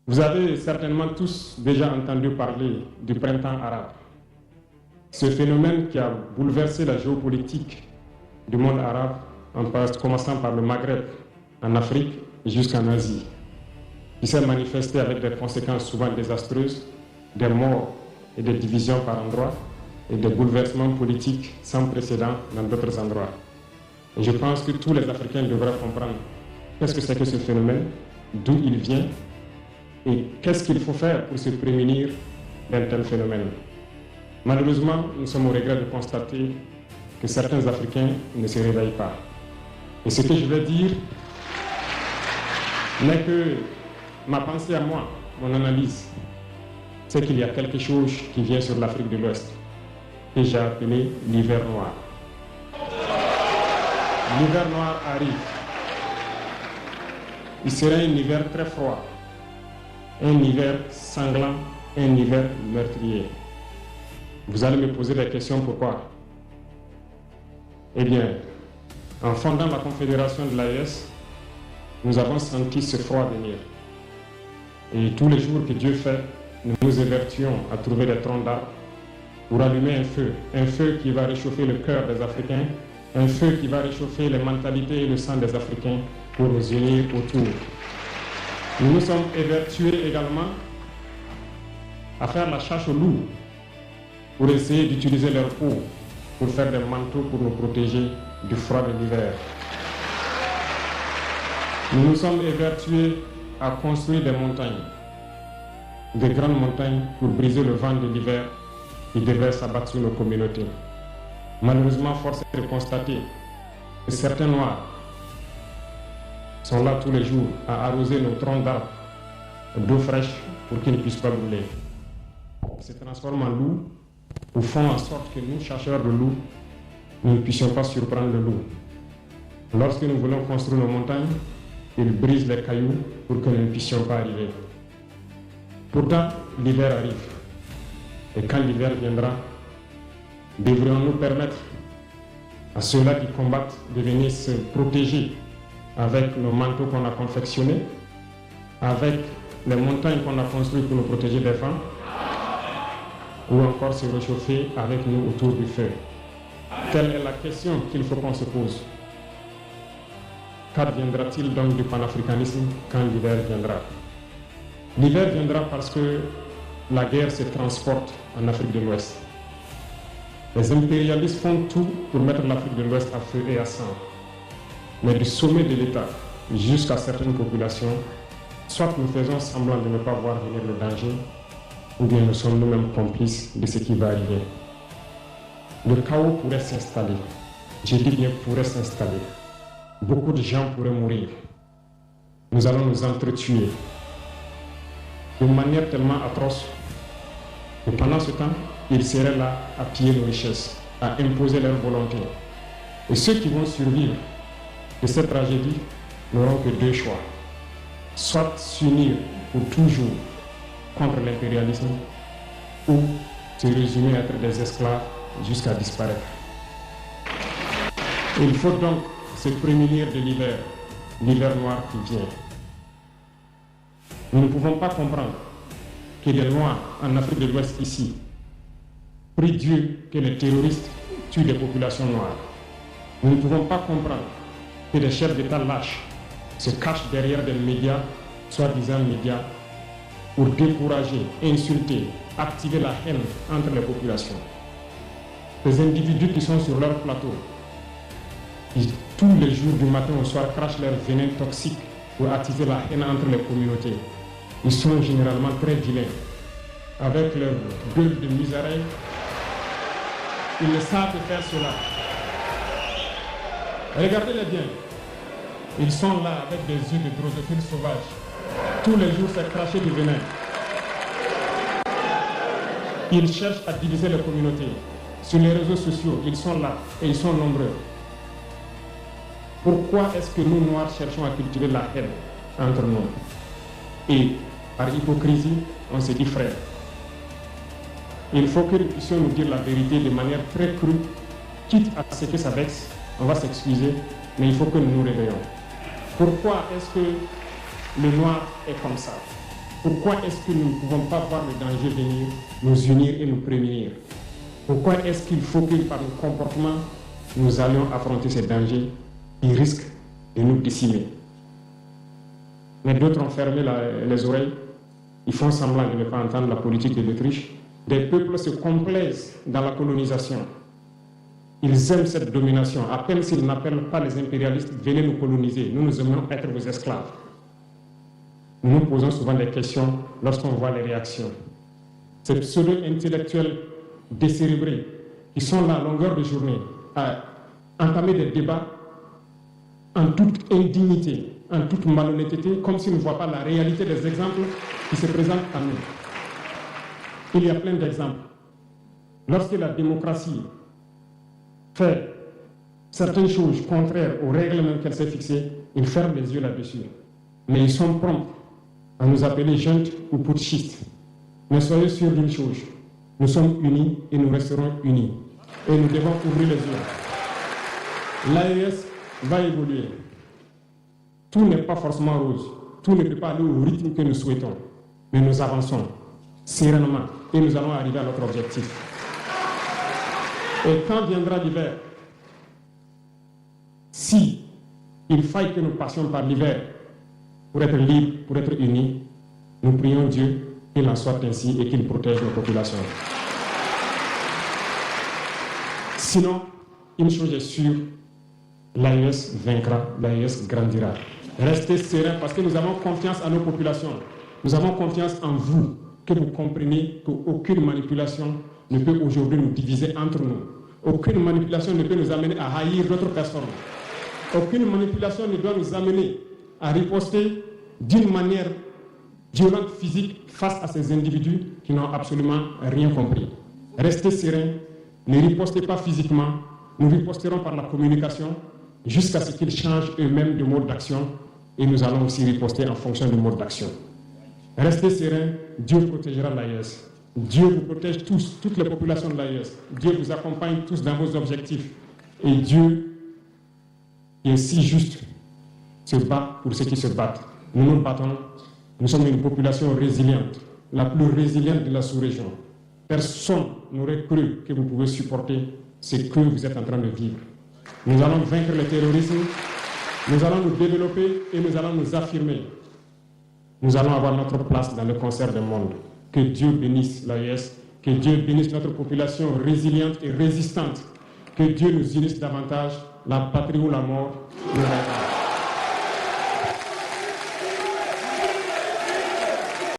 Vous avez certainement tous déjà entendu parler du printemps arabe. Ce phénomène qui a bouleversé la géopolitique du monde arabe, commençant par le Maghreb, en Afrique jusqu'en Asie, qui s'est manifesté avec des conséquences souvent désastreuses, des morts et des divisions par endroits, et des bouleversements politiques sans précédent dans d'autres endroits. Et je pense que tous les Africains devraient comprendre qu'est-ce que c'est que ce phénomène, d'où il vient, et qu'est-ce qu'il faut faire pour se prémunir d'un tel phénomène. Malheureusement, nous sommes au regret de constater que certains Africains ne se réveillent pas. Et ce que je vais dire n'est que ma pensée à moi, mon analyse, c'est qu'il y a quelque chose qui vient sur l'Afrique de l'Ouest, que j'ai appelé l'hiver noir. L'hiver noir arrive. Il sera un hiver très froid, un hiver sanglant, un hiver meurtrier. Vous allez me poser des questions, pourquoi? Eh bien, en fondant la Confédération de l'AES, nous avons senti ce froid venir. Et tous les jours que Dieu fait, nous nous évertuons à trouver des troncs d'arbres pour allumer un feu qui va réchauffer le cœur des Africains, un feu qui va réchauffer les mentalités et le sang des Africains pour nous unir autour. Nous nous sommes évertués également à faire la chasse aux loups pour essayer d'utiliser leur peau pour faire des manteaux pour nous protéger du froid de l'hiver. Nous nous sommes évertués à construire des montagnes, de grandes montagnes pour briser le vent de l'hiver qui devrait s'abattre sur nos communautés. Malheureusement, force est de constater que certains Noirs sont là tous les jours à arroser nos troncs d'arbres d'eau fraîche pour qu'ils ne puissent pas brûler. Ils se transforment en loups ou font en sorte que nous, chercheurs de loups, nous ne puissions pas surprendre le loup. Lorsque nous voulons construire nos montagnes, ils brisent les cailloux pour que nous ne puissions pas arriver. Pourtant, l'hiver arrive. Et quand l'hiver viendra, devrions-nous permettre à ceux-là qui combattent de venir se protéger avec nos manteaux qu'on a confectionnés, avec les montagnes qu'on a construites pour nous protéger des vents, ou encore se réchauffer avec nous autour du feu. Telle est la question qu'il faut qu'on se pose. Qu'adviendra-t-il donc du panafricanisme quand l'hiver viendra? L'hiver viendra parce que la guerre se transporte en Afrique de l'Ouest. Les impérialistes font tout pour mettre l'Afrique de l'Ouest à feu et à sang. Mais du sommet de l'État jusqu'à certaines populations, soit nous faisons semblant de ne pas voir venir le danger, ou bien nous sommes nous-mêmes complices de ce qui va arriver. Le chaos pourrait s'installer. Je dis bien pourrait s'installer. Beaucoup de gens pourraient mourir. Nous allons nous entretuer d'une manière tellement atroce que pendant ce temps, ils seraient là à piller nos richesses, à imposer leur volonté. Et ceux qui vont survivre de cette tragédie n'auront que deux choix. Soit s'unir pour toujours contre l'impérialisme ou se résumer à être des esclaves jusqu'à disparaître. Il faut donc se prémunir de l'hiver noir qui vient. Nous ne pouvons pas comprendre que les Noirs en Afrique de l'Ouest ici prient Dieu que les terroristes tuent des populations noires. Nous ne pouvons pas comprendre que des chefs d'État lâches se cachent derrière des médias, soi-disant médias, pour décourager, insulter, activer la haine entre les populations. Ces individus qui sont sur leur plateau, qui tous les jours du matin au soir crachent leur venin toxique pour attiser la haine entre les communautés, ils sont généralement très vilains. Avec leur gueule de misérable, ils ne savent faire cela. Regardez-les bien. Ils sont là avec des yeux de drosophiles sauvages. Tous les jours, c'est cracher du venin. Ils cherchent à diviser les communautés. Sur les réseaux sociaux, ils sont là et ils sont nombreux. Pourquoi est-ce que nous, Noirs, cherchons à cultiver la haine entre nous? Et par hypocrisie, on se dit frère. Il faut que nous puissions nous dire la vérité de manière très crue, quitte à ce que ça vexe, on va s'excuser, mais il faut que nous nous réveillons. Pourquoi est-ce que le noir est comme ça? Pourquoi est-ce que nous ne pouvons pas voir le danger venir, nous unir et nous prémunir? Pourquoi est-ce qu'il faut que par nos comportements, nous allions affronter ces dangers qui risquent de nous décimer? Mais d'autres ont fermé les oreilles, ils font semblant de ne pas entendre la politique de l'Autriche. Des peuples se complaisent dans la colonisation. Ils aiment cette domination. À peine s'ils n'appellent pas les impérialistes, venez nous coloniser, nous aimons être vos esclaves. Nous nous posons souvent des questions lorsqu'on voit les réactions. Ces pseudo-intellectuels décérébrés qui sont là à longueur de journée à entamer des débats en toute indignité, en toute malhonnêteté, comme s'ils ne voient pas la réalité des exemples qui se présentent à nous. Il y a plein d'exemples. Lorsque la démocratie fait certaines choses contraires aux règles même qu'elle s'est fixées, ils ferment les yeux là-dessus. Mais ils sont prompts à nous appeler juntes ou putschistes. Mais soyez sûrs d'une chose, nous sommes unis et nous resterons unis. Et nous devons ouvrir les yeux. L'AES va évoluer. Tout n'est pas forcément rose. Tout ne peut pas aller au rythme que nous souhaitons. Mais nous avançons sereinement et nous allons arriver à notre objectif. Et quand viendra l'hiver, si il faille que nous passions par l'hiver pour être libres, pour être unis, nous prions Dieu qu'il en soit ainsi et qu'il protège nos populations. Sinon, une chose est sûre, l'AES vaincra, l'AES grandira. Restez sereins parce que nous avons confiance en nos populations. Nous avons confiance en vous, que vous comprenez qu'aucune manipulation ne peut aujourd'hui nous diviser entre nous. Aucune manipulation ne peut nous amener à haïr d'autres personnes. Aucune manipulation ne doit nous amener à riposter d'une manière violente, physique, face à ces individus qui n'ont absolument rien compris. Restez sereins, ne ripostez pas physiquement, nous riposterons par la communication jusqu'à ce qu'ils changent eux-mêmes de mode d'action et nous allons aussi riposter en fonction du mode d'action. Restez sereins, Dieu protégera l'AES. Dieu vous protège tous, toutes les populations de l'AES. Dieu vous accompagne tous dans vos objectifs. Et Dieu, qui est si juste, se bat pour ceux qui se battent. Nous nous battons. Nous sommes une population résiliente, la plus résiliente de la sous-région. Personne n'aurait cru que vous pouvez supporter ce que vous êtes en train de vivre. Nous allons vaincre le terrorisme, nous allons nous développer et nous allons nous affirmer. Nous allons avoir notre place dans le concert du monde. Que Dieu bénisse l'AES, que Dieu bénisse notre population résiliente et résistante. Que Dieu nous unisse davantage, la patrie ou la mort.